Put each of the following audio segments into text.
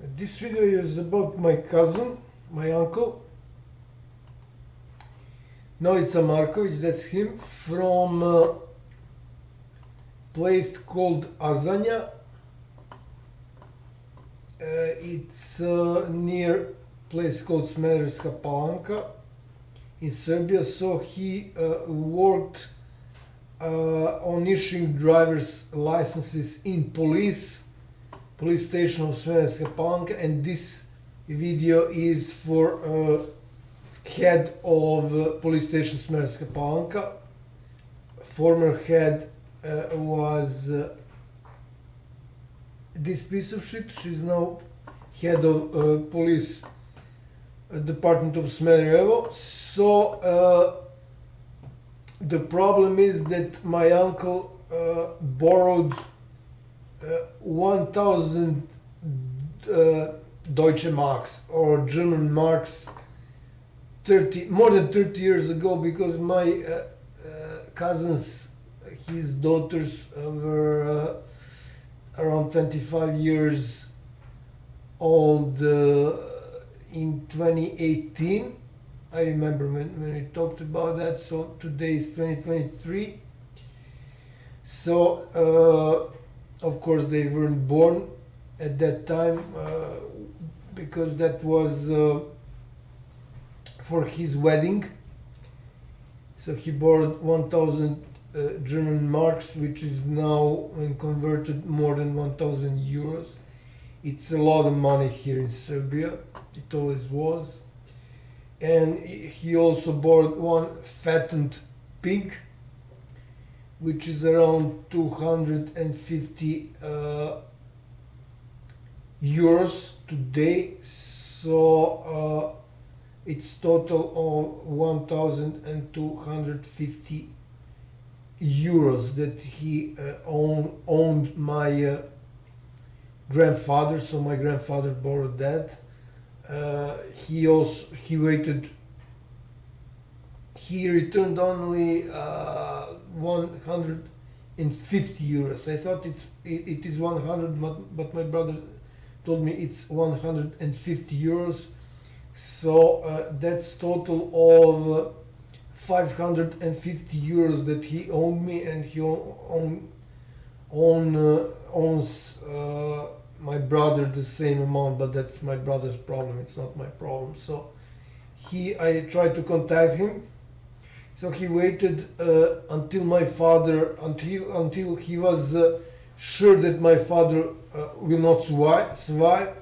This video is about my cousin, my uncle. NOVICA MARKOVIC, that's him, from a place called Azanja. It's near place called Smederevska Palanka in Serbia. So he worked on issuing driver's licenses in police station of Smederevska Palanka, and this video is for head of police station Smederevska Palanka. Former head was this piece of shit. She's now head of police department of Smederevo. So the problem is that my uncle borrowed 1000 Deutsche Marks or German marks more than 30 years ago, because my cousins, his daughters, were around 25 years old in 2018. I remember when we talked about that. So today is 2023. So of course they weren't born at that time, because that was for his wedding. So he borrowed 1000 German marks, which is now, when converted, more than 1000 euros. It's a lot of money here in Serbia. It always was. And he also borrowed one fattened pig, which is around 250 euros today. So it's total of 1250 euros that he owned my grandfather. So my grandfather borrowed that. He returned only 150 euros. I thought it is 100, but my brother told me it's 150 euros. So that's total of 550 euros that he owed me, and he owns my brother the same amount, but that's my brother's problem. It's not my problem. So I tried to contact him. So he waited until he was sure that my father will not survive,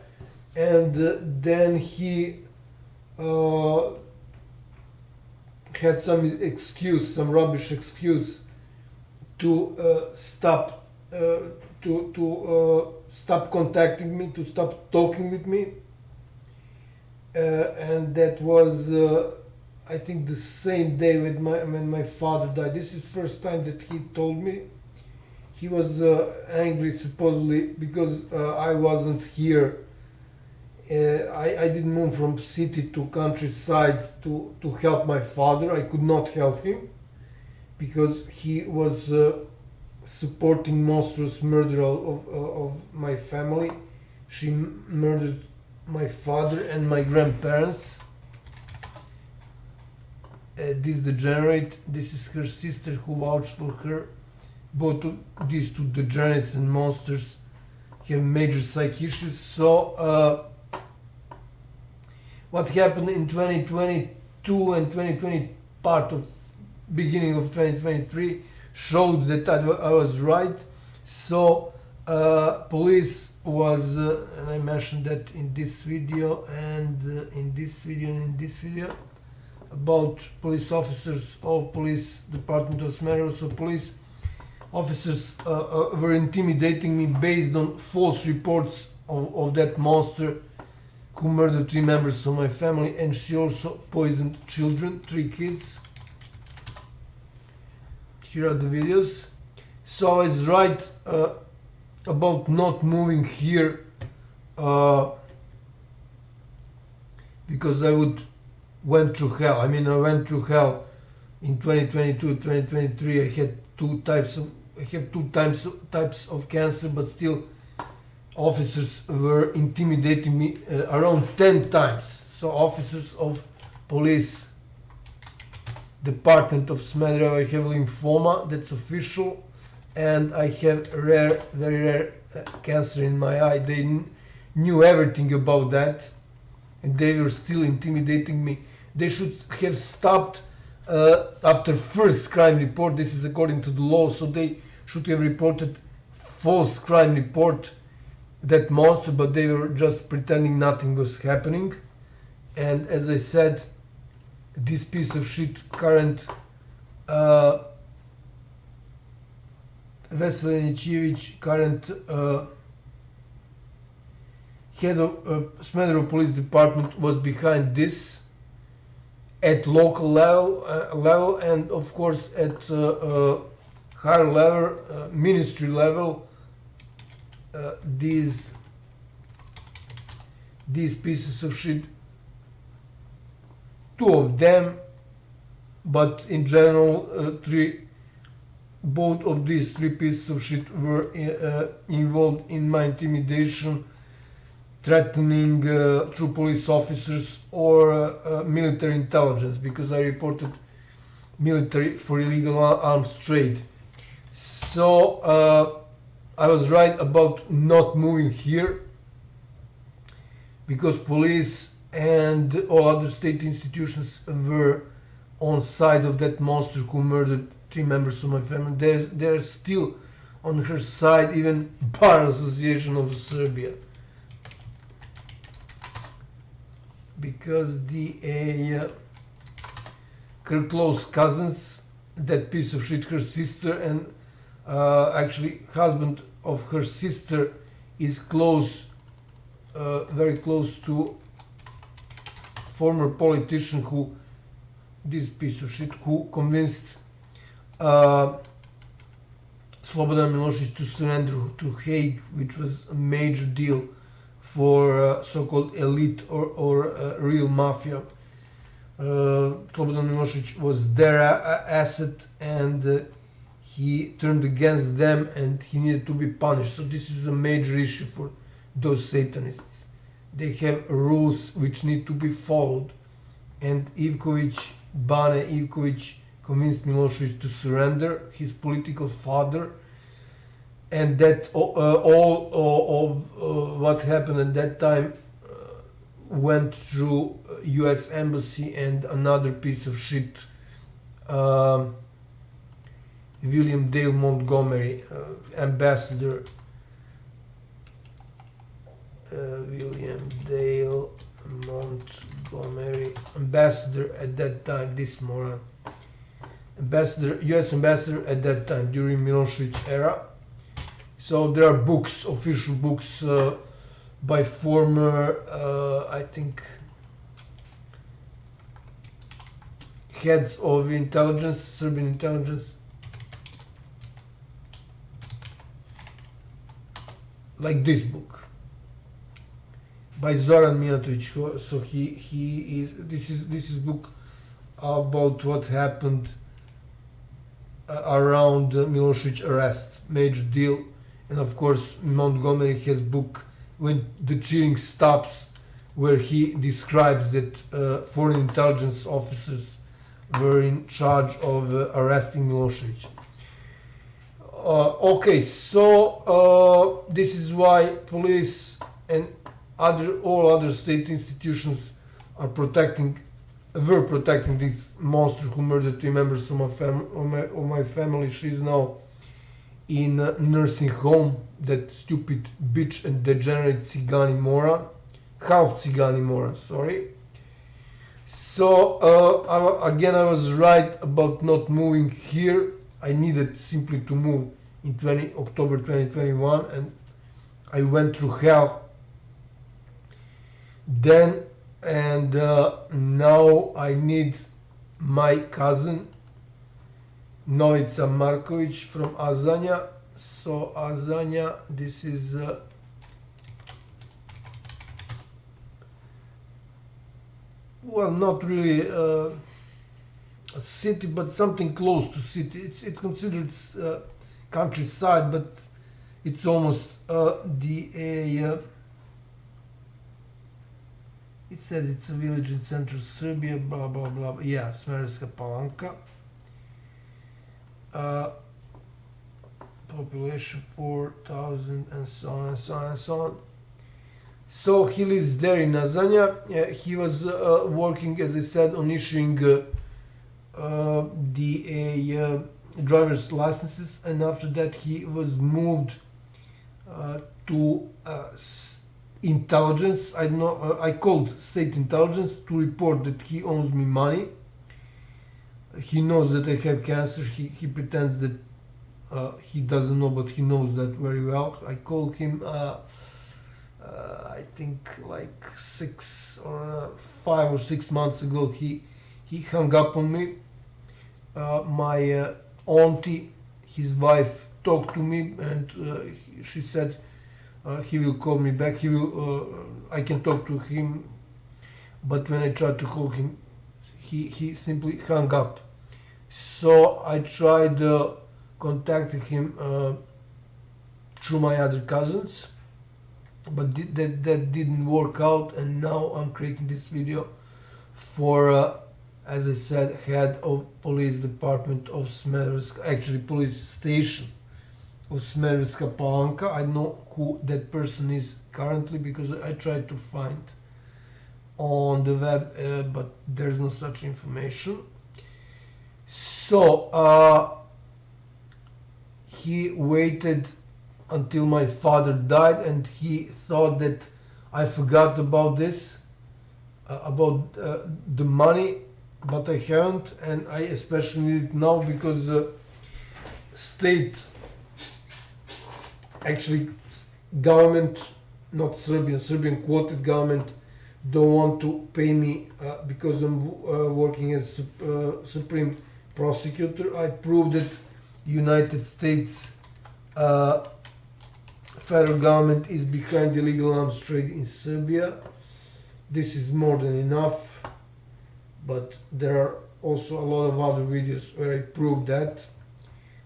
and then he had some rubbish excuse to stop stop contacting me, to stop talking with me, and that was I think the same day when my father died. This is the first time that he told me. He was angry, supposedly, because I wasn't here. I didn't move from city to countryside to help my father. I could not help him because he was supporting monstrous murder of my family. She murdered my father and my grandparents. This degenerate, this is her sister who vouched for her. Both of these two degenerates and monsters have major psych issues. So what happened in 2022 and 2020, part of beginning of 2023, showed that I was right. So police was, and I mentioned that in this video and in this video and in this video, about police officers of police department of Smederevo. So police officers were intimidating me based on false reports of that monster who murdered 3 members of my family, and she also poisoned children, 3 kids. Here are the videos. So I was right about not moving here because I went through hell. I mean, I went through hell in 2022, 2023. I had two types of cancer, but still officers were intimidating me around 10 times. So officers of police department of Smederevo, I have lymphoma, that's official, and I have rare, very rare cancer in my eye. They knew everything about that, and they were still intimidating me. They should have stopped after first crime report. This is according to the law, so they should have reported false crime report, that monster, but they were just pretending nothing was happening. And as I said, this piece of shit, current Veselinićević, current head of Smederevo Police Department, was behind this at local level, and of course at higher level, ministry level. These pieces of shit, two of them, but in general both of these three pieces of shit were involved in my intimidation, threatening through police officers or military intelligence, because I reported military for illegal arms trade. So I was right about not moving here, because police and all other state institutions were on side of that monster who murdered 3 members of my family. They're still on her side, even Bar Association of Serbia, because her close cousins, that piece of shit, her sister, and actually husband of her sister is close, very close to former politician who, this piece of shit, who convinced Slobodan Milošević to surrender to Hague, which was a major deal for so-called elite or real mafia. Slobodan Milošević was their asset, and he turned against them, and he needed to be punished. So this is a major issue for those Satanists. They have rules which need to be followed, and Bane Ivković convinced Milošević to surrender, his political father, and that all of what happened at that time went through US Embassy and another piece of shit, William Dale Montgomery, ambassador. William Dale Montgomery, ambassador at that time, this moron, US ambassador at that time during Milošević era. So there are books, official books by former, I think, heads of intelligence, Serbian intelligence, like this book by Zoran Mijatović. So he is, this is book about what happened around Milošević arrest, major deal. And of course Montgomery has book When the Cheering Stops, where he describes that foreign intelligence officers were in charge of arresting Milošević. Okay, so this is why police and all other state institutions were protecting this monster who murdered 3 members of my family. She's now in a nursing home, that stupid bitch and degenerate Cigani Mora, half Cigani Mora, sorry. So again, I was right about not moving here. I needed simply to move in October 2021, and I went through hell then, and now I need my cousin NOVICA MARKOVIC from Azanja. So Azanja, this is well, not really a city, but something close to city. It's considered countryside, but It's almost DA. It says it's a village in central Serbia, blah blah blah. Yeah, Smederevska Palanka. Population 4,000 and so on and so on and so on. So he lives there in Azanja. He was working, as I said, on issuing the driver's licenses, and after that he was moved to intelligence. I know. I called state intelligence to report that he owes me money. He knows that I have cancer. He pretends that he doesn't know, but he knows that very well. I called him. I think like 5 or 6 months ago. He hung up on me. My auntie, his wife, talked to me, and she said he will call me back. He will. I can talk to him, but when I tried to call him, he simply hung up. So I tried contacting him through my other cousins, but that didn't work out, and now I'm creating this video for, as I said, head of police department of Smederevska, actually police station of Smederevska Palanka. I know who that person is currently because I tried to find on the web, but there's no such information. So he waited until my father died, and he thought that I forgot about this, about the money, but I haven't, and I especially need it now because state, actually government, not Serbian quoted government, don't want to pay me because I'm working as supreme prosecutor. I proved that United States federal government is behind illegal arms trade in Serbia. This is more than enough, but there are also a lot of other videos where I prove that.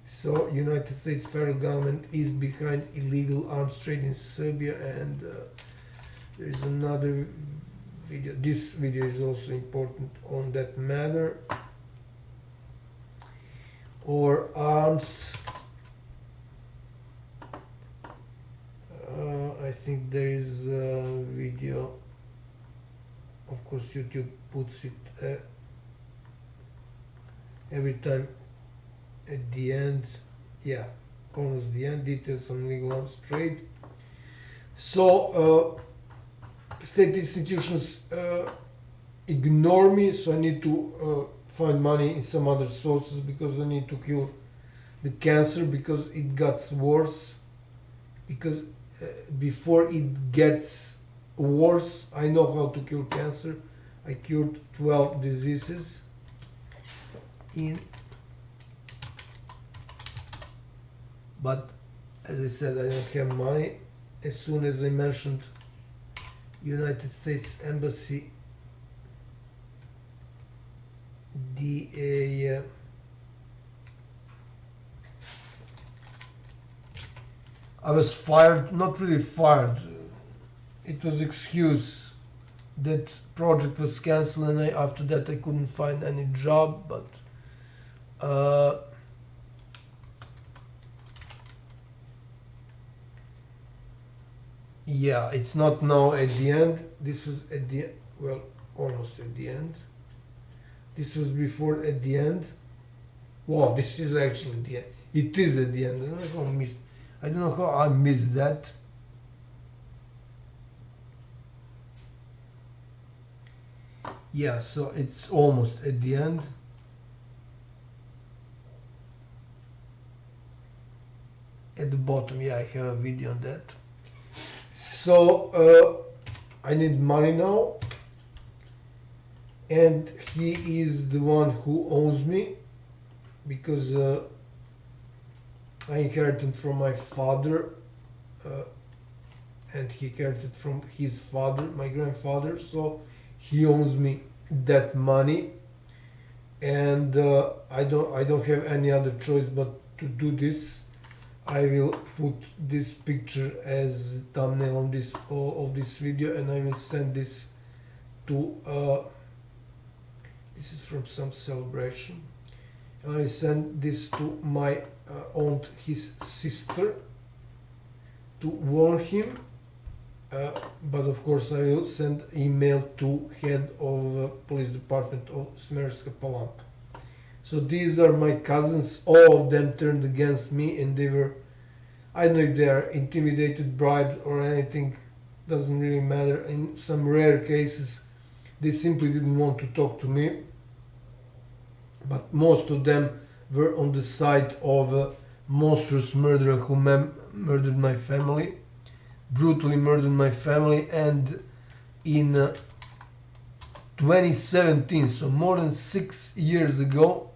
So United States federal government is behind illegal arms trade in Serbia, and there is another video. This video is also important on that matter. Or arms. I think there is a video. Of course, YouTube puts it every time at the end. Yeah, almost the end. Details on legal arms trade. So state institutions ignore me, so I need to find money in some other sources because I need to cure the cancer, because it gets worse. Because before it gets worse, I know how to cure cancer. I cured 12 diseases but as I said, I don't have money. As soon as I mentioned United States Embassy, DA, I was fired, not really fired, it was excuse that project was cancelled, and after that I couldn't find any job, but yeah, it's not now at the end. This was at the, well, almost at the end. This was before at the end. Wow, this is actually the end. It is at the end. I don't know how I missed that. Yeah, so it's almost at the end. At the bottom, yeah, I have a video on that. So I need money now, and he is the one who owns me because I inherited from my father, and he inherited from his father, my grandfather. So he owes me that money, and I don't have any other choice but to do this. I will put this picture as thumbnail on this of this video, and I will send this to this is from some celebration. I send this to my aunt, his sister, to warn him. But of course I will send email to head of police department of Smerska Palanka. So these are my cousins. All of them turned against me, and they were, I don't know if they are intimidated, bribed, or anything. Doesn't really matter. In some rare cases, they simply didn't want to talk to me. But most of them were on the side of a monstrous murderer who murdered my family, brutally murdered my family, and in 2017, so more than 6 years ago,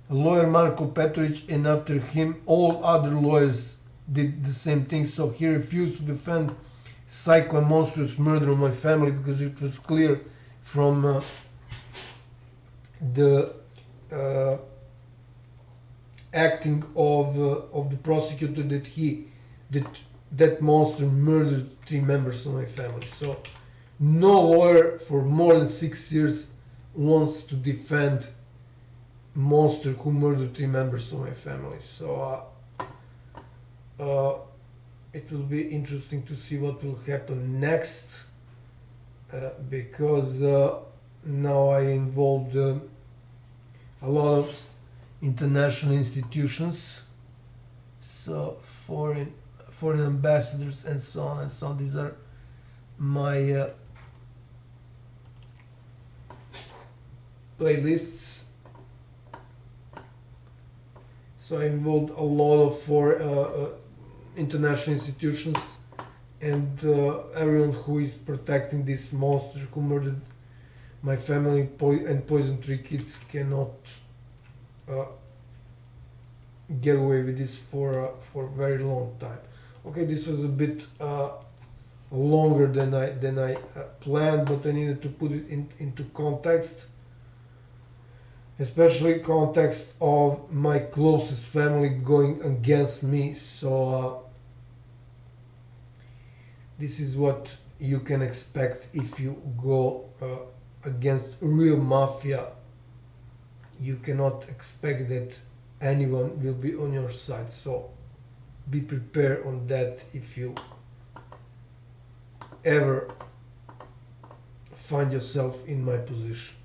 lawyer Marko Petrovic, and after him all other lawyers did the same thing. So he refused to defend cyclone monstrous murder of my family because it was clear from the acting of the prosecutor that that monster murdered 3 members of my family. So no lawyer for more than 6 years wants to defend monster who murdered 3 members of my family. So it will be interesting to see what will happen next, because now I involved a lot of international institutions, so foreign ambassadors and so on and so on. These are my playlists. So I involved a lot of international institutions, and everyone who is protecting this monster who murdered my family and poisoned 3 kids cannot get away with this for a very long time. Okay, this was a bit longer than I planned, but I needed to put it into context, especially context of my closest family going against me. So this is what you can expect if you go against real mafia. You cannot expect that anyone will be on your side. So be prepared on that if you ever find yourself in my position.